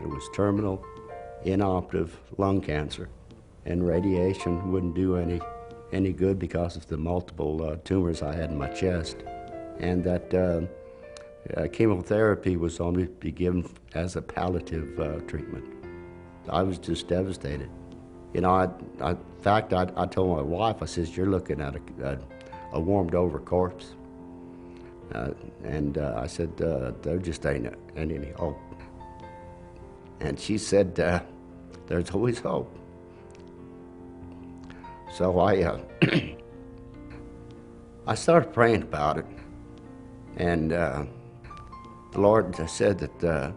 it was terminal, inoperative lung cancer, and radiation wouldn't do any good because of the multiple tumors I had in my chest, and that chemotherapy was only to be given as a palliative treatment. I was just devastated. You know, in fact, I told my wife, I says, "You're looking at a warmed over corpse." And I said, "There just ain't any hope." And she said, "There's always hope." So I started praying about it, and the Lord said that,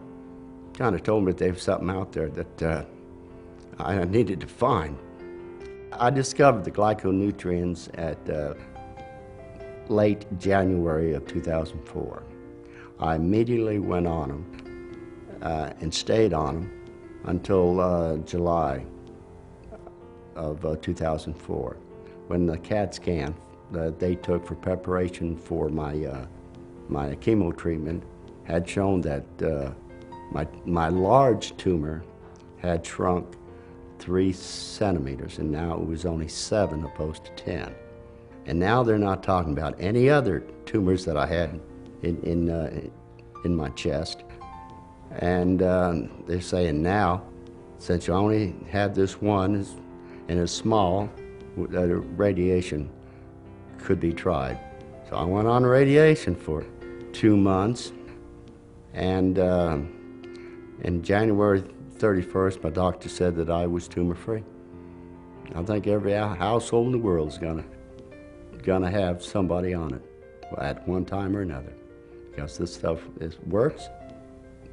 kind of told me that there was something out there that I needed to find. I discovered the glyconutrients at late January of 2004. I immediately went on them and stayed on them until July of 2004, when the CAT scan that they took for preparation for my chemo treatment had shown that my large tumor had shrunk 3 centimeters, and now it was only 7 opposed to 10. And now they're not talking about any other tumors that I had in my chest. And they're saying now, since you only have this one and it's small, that radiation could be tried. So I went on radiation for 2 months, and in January 31st, my doctor said that I was tumor-free. I think every household in the world is gonna have somebody on it at one time or another, because this stuff works,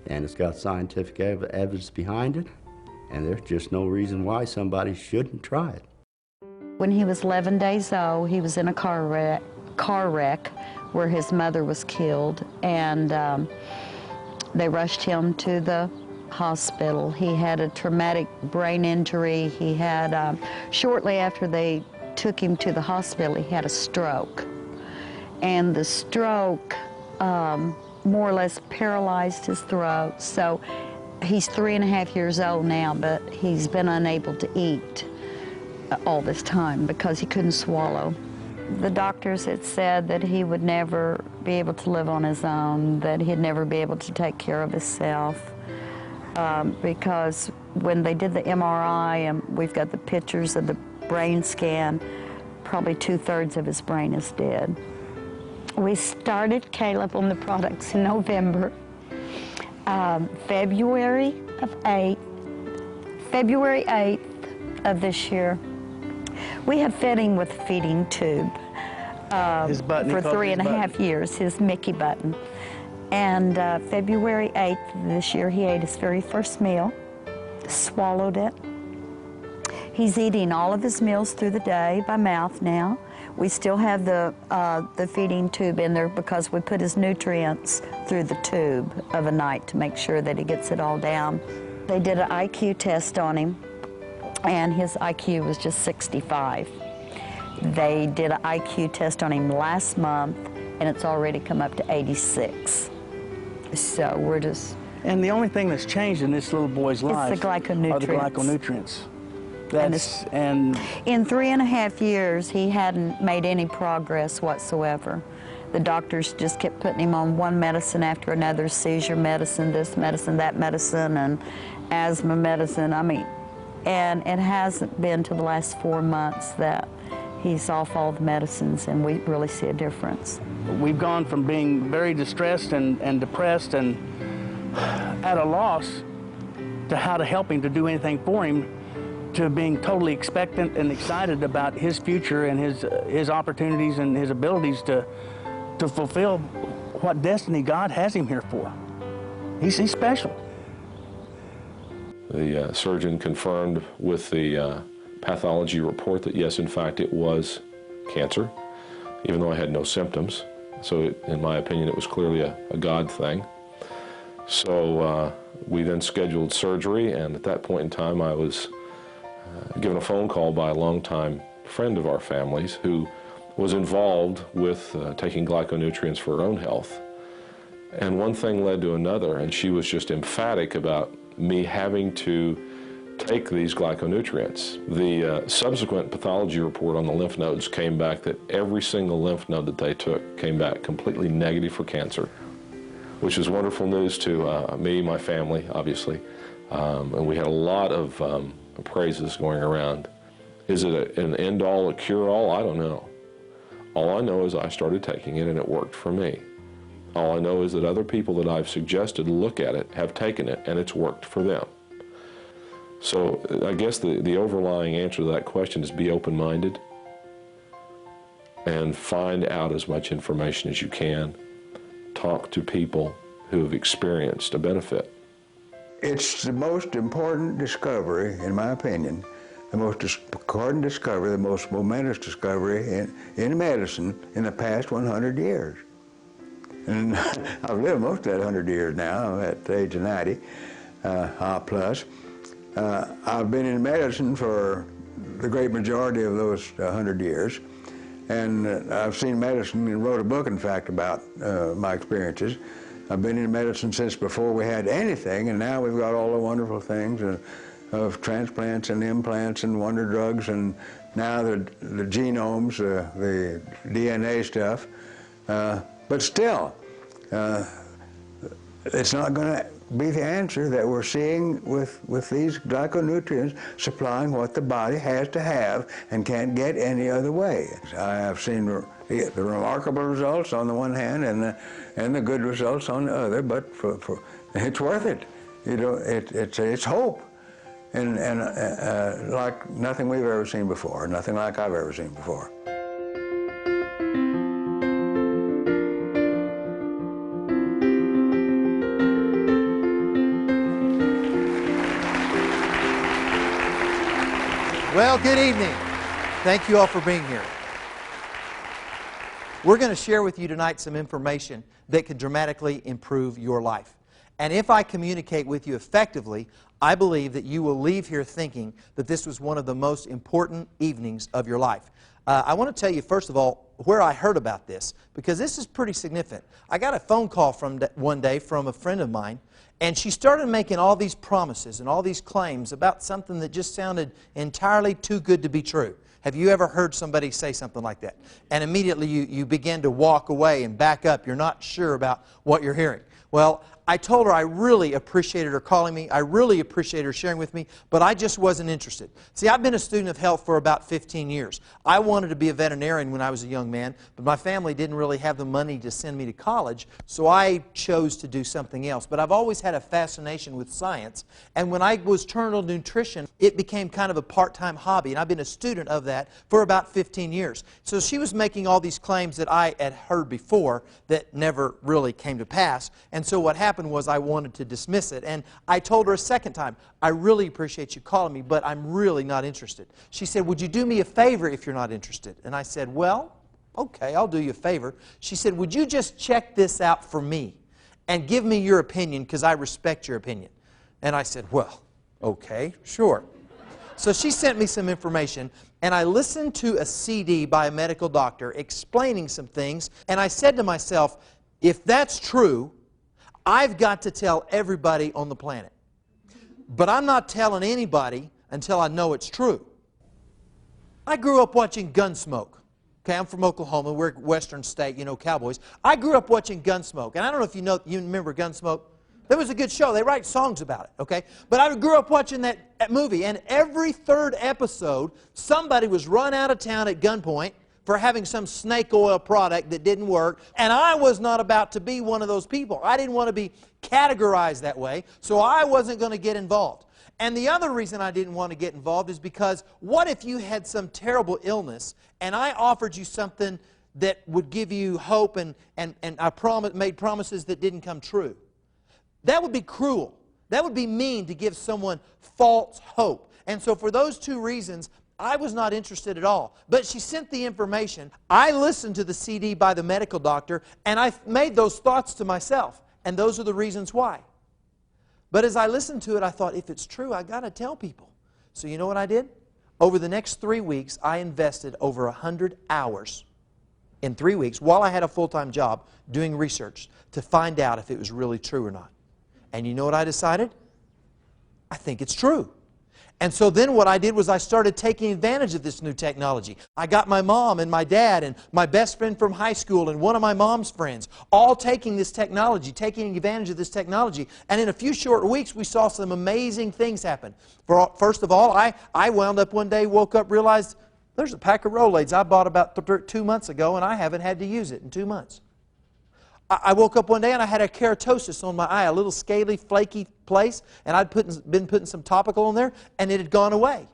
and it's got scientific evidence behind it, and there's just no reason why somebody shouldn't try it. When he was 11 days old, he was in a car wreck where his mother was killed, and they rushed him to the hospital. He had a traumatic brain injury. He had, shortly after they took him to the hospital, he had a stroke. And the stroke more or less paralyzed his throat. So he's 3.5 years old now, but he's been unable to eat all this time because he couldn't swallow. The doctors had said that he would never be able to live on his own, that he'd never be able to take care of himself, because when they did the MRI, and we've got the pictures of the brain scan, probably 2/3 of his brain is dead. We started Caleb on the products in November. February 8th of this year, we have fed him with a feeding tube for 3.5 years, his Mickey button. And February 8th this year, he ate his very first meal, swallowed it. He's eating all of his meals through the day by mouth now. We still have the feeding tube in there because we put his nutrients through the tube of a night to make sure that he gets it all down. They did an IQ test on him, and his IQ was just 65. They did an IQ test on him last month, and it's already come up to 86. So we're just... And the only thing that's changed in this little boy's life is the glyconutrients. Are the glyconutrients. And in 3.5 years, he hadn't made any progress whatsoever. The doctors just kept putting him on one medicine after another, seizure medicine, this medicine, that medicine, and asthma medicine. I mean, and it hasn't been to the last 4 months that he's off all the medicines, and we really see a difference. We've gone from being very distressed and depressed and at a loss to how to help him, to do anything for him, to being totally expectant and excited about his future and his opportunities and his abilities to fulfill what destiny God has him here for. He's special. The surgeon confirmed with the pathology report that yes, in fact, it was cancer, even though I had no symptoms. So in my opinion, it was clearly a God thing. So we then scheduled surgery, and at that point in time, I was given a phone call by a longtime friend of our family's who was involved with taking glyconutrients for her own health. And one thing led to another, and she was just emphatic about me having to take these glyconutrients. The subsequent pathology report on the lymph nodes came back that every single lymph node that they took came back completely negative for cancer, which is wonderful news to me, my family, obviously. And we had a lot of praises going around. Is it an end-all, a cure-all? I don't know. All I know is I started taking it and it worked for me. All I know is that other people that I've suggested look at it have taken it and it's worked for them. So I guess the overlying answer to that question is be open-minded and find out as much information as you can. Talk to people who have experienced a benefit. It's the most important discovery, in my opinion, the most important discovery, the most momentous discovery in medicine in the past 100 years. And I've lived most of that 100 years now. I'm at the age of 90 plus. I've been in medicine for the great majority of those 100 years. And I've seen medicine and wrote a book, in fact, about my experiences. I've been in medicine since before we had anything, and now we've got all the wonderful things of transplants and implants and wonder drugs, and now the genomes, the DNA stuff. But still, it's not going to be the answer that we're seeing with these glyconutrients supplying what the body has to have and can't get any other way. I have seen the remarkable results on the one hand and the good results on the other, but it's worth it. You know, it's hope, and like nothing we've ever seen before, nothing like I've ever seen before. Well, good evening. Thank you all for being here. We're going to share with you tonight some information that could dramatically improve your life. And if I communicate with you effectively, I believe that you will leave here thinking that this was one of the most important evenings of your life. I want to tell you, first of all, where I heard about this, because this is pretty significant. I got a phone call one day from a friend of mine, and she started making all these promises and all these claims about something that just sounded entirely too good to be true. Have you ever heard somebody say something like that? And immediately you begin to walk away and back up. You're not sure about what you're hearing. Well, I told her I really appreciated her calling me. I really appreciated her sharing with me, but I just wasn't interested. See, I've been a student of health for about 15 years. I wanted to be a veterinarian when I was a young man, but my family didn't really have the money to send me to college, so I chose to do something else. But I've always had a fascination with science, and when I was turned on nutrition, it became kind of a part-time hobby, and I've been a student of that for about 15 years. So she was making all these claims that I had heard before that never really came to pass, and so what happened was I wanted to dismiss it. And I told her a second time, I really appreciate you calling me, but I'm really not interested. She said, would you do me a favor if you're not interested? And I said, well, okay, I'll do you a favor. She said, would you just check this out for me and give me your opinion because I respect your opinion? And I said, well, okay, sure. So she sent me some information, and I listened to a CD by a medical doctor explaining some things, and I said to myself, if that's true, I've got to tell everybody on the planet. But I'm not telling anybody until I know it's true. I grew up watching Gunsmoke. Okay, I'm from Oklahoma. We're a western state, you know, cowboys. I grew up watching Gunsmoke. And I don't know if you remember Gunsmoke. That was a good show. They write songs about it, okay? But I grew up watching that movie, and every third episode, somebody was run out of town at gunpoint for having some snake oil product that didn't work, and I was not about to be one of those people. I didn't want to be categorized that way, so I wasn't going to get involved. And the other reason I didn't want to get involved is because what if you had some terrible illness and I offered you something that would give you hope and I made promises that didn't come true? That would be cruel. That would be mean to give someone false hope. And so for those two reasons, I was not interested at all. But she sent the information. I listened to the CD by the medical doctor, and I made those thoughts to myself. And those are the reasons why. But as I listened to it, I thought, if it's true, I got to tell people. So you know what I did? Over the next 3 weeks, I invested over 100 hours in 3 weeks, while I had a full-time job, doing research to find out if it was really true or not. And you know what I decided? I think it's true. And so then what I did was I started taking advantage of this new technology. I got my mom and my dad and my best friend from high school and one of my mom's friends all taking this technology, taking advantage of this technology. And in a few short weeks, we saw some amazing things happen. First of all, I wound up one day, woke up, realized there's a pack of Rolaids I bought about 2 months ago, and I haven't had to use it in 2 months. I woke up one day and I had a keratosis on my eye, a little scaly, flaky place, and I'd been putting some topical on there, and it had gone away.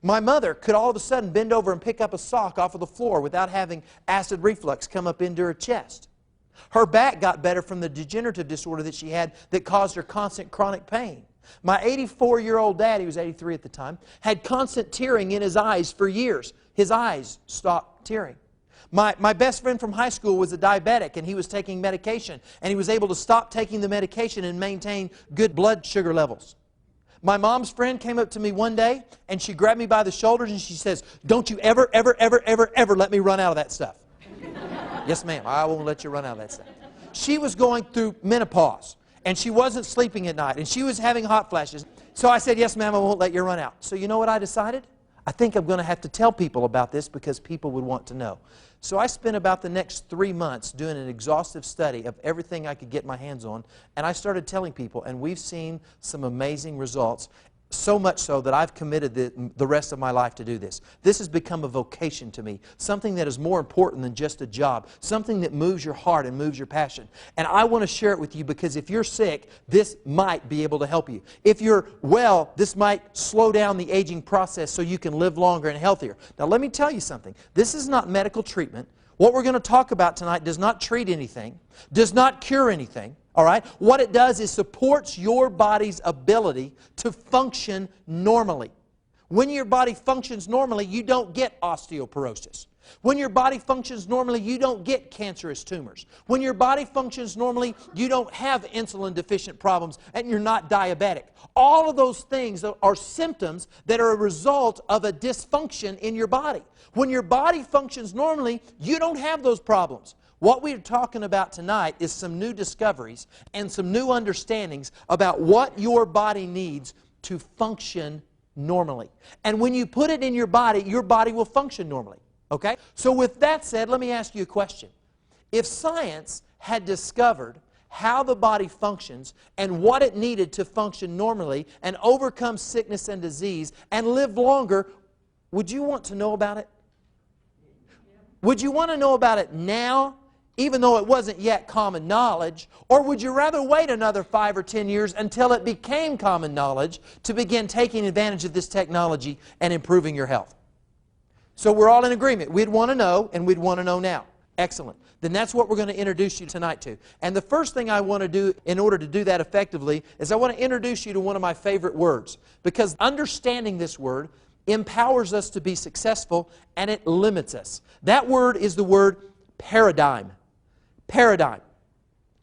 My mother could all of a sudden bend over and pick up a sock off of the floor without having acid reflux come up into her chest. Her back got better from the degenerative disorder that she had that caused her constant chronic pain. My 84-year-old dad, he was 83 at the time, had constant tearing in his eyes for years. His eyes stopped tearing. My best friend from high school was a diabetic, and he was taking medication, and he was able to stop taking the medication and maintain good blood sugar levels. My mom's friend came up to me one day, and she grabbed me by the shoulders, and she says, "Don't you ever, ever, ever, ever, ever let me run out of that stuff." Yes, ma'am, I won't let you run out of that stuff. She was going through menopause, and she wasn't sleeping at night, and she was having hot flashes. So I said, "Yes, ma'am, I won't let you run out." So you know what I decided? I think I'm going to have to tell people about this because people would want to know. So I spent about the next 3 months doing an exhaustive study of everything I could get my hands on, and I started telling people, and we've seen some amazing results. So much so that I've committed the rest of my life to do this. This has become a vocation to me, something that is more important than just a job, something that moves your heart and moves your passion. And I want to share it with you because if you're sick, this might be able to help you. If you're well, this might slow down the aging process so you can live longer and healthier. Now let me tell you something. This is not medical treatment. What we're going to talk about tonight does not treat anything, does not cure anything. All right? What it does is supports your body's ability to function normally. When your body functions normally, you don't get osteoporosis. When your body functions normally, you don't get cancerous tumors. When your body functions normally, you don't have insulin-deficient problems and you're not diabetic. All of those things are symptoms that are a result of a dysfunction in your body. When your body functions normally, you don't have those problems. What we're talking about tonight is some new discoveries and some new understandings about what your body needs to function normally. And when you put it in your body will function normally. Okay? So with that said, let me ask you a question. If science had discovered how the body functions and what it needed to function normally and overcome sickness and disease and live longer, would you want to know about it? Would you want to know about it now, even though it wasn't yet common knowledge? Or would you rather wait another 5 or 10 years until it became common knowledge to begin taking advantage of this technology and improving your health? So we're all in agreement. We'd want to know, and we'd want to know now. Excellent. Then that's what we're going to introduce you tonight to. And the first thing I want to do in order to do that effectively is I want to introduce you to one of my favorite words. Because understanding this word empowers us to be successful, and it limits us. That word is the word paradigm. Paradigm.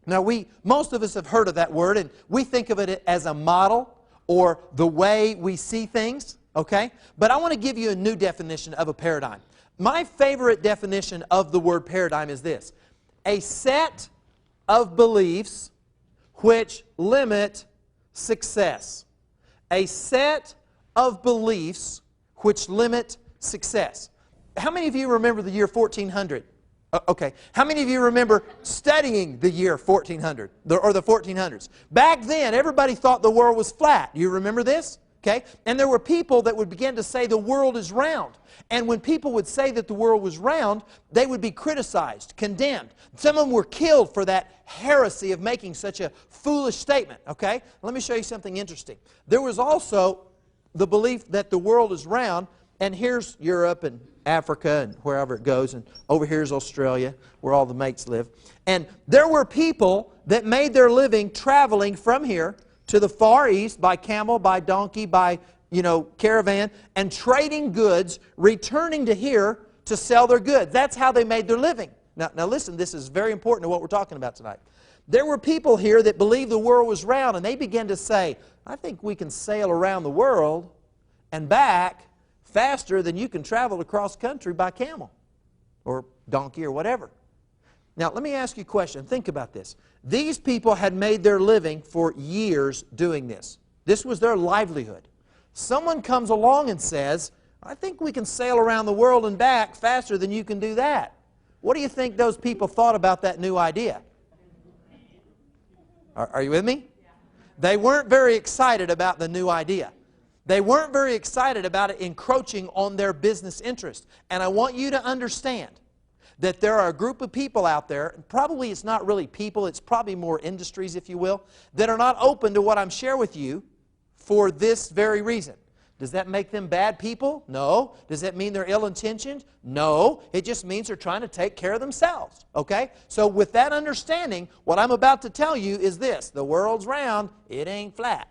Now most of us have heard of that word, and we think of it as a model or the way we see things, okay? But I want to give you a new definition of a paradigm. My favorite definition of the word paradigm is this: a set of beliefs which limit success. A set of beliefs which limit success. How many of you remember the year 1400? Okay. How many of you remember studying the year 1400 or the 1400s? Back then, everybody thought the world was flat. You remember this? Okay? And there were people that would begin to say the world is round. And when people would say that the world was round, they would be criticized, condemned. Some of them were killed for that heresy of making such a foolish statement. Okay? Let me show you something interesting. There was also the belief that the world is round, and here's Europe and Africa and wherever it goes, and over here is Australia, where all the mates live. And there were people that made their living traveling from here to the Far East by camel, by donkey, by caravan, and trading goods, returning to here to sell their goods. That's how they made their living. Now listen, this is very important to what we're talking about tonight. There were people here that believed the world was round, and they began to say, I think we can sail around the world and back faster than you can travel across country by camel or donkey or whatever. Now, let me ask you a question. Think about this. These people had made their living for years doing this. This was their livelihood. Someone comes along and says, I think we can sail around the world and back faster than you can do that. What do you think those people thought about that new idea? Are you with me? They weren't very excited about the new idea. They weren't very excited about it encroaching on their business interest. And I want you to understand that there are a group of people out there, and probably it's not really people, it's probably more industries, if you will, that are not open to what I'm sharing with you for this very reason. Does that make them bad people? No. Does that mean they're ill-intentioned? No. It just means they're trying to take care of themselves. Okay? So with that understanding, what I'm about to tell you is this. The world's round, it ain't flat.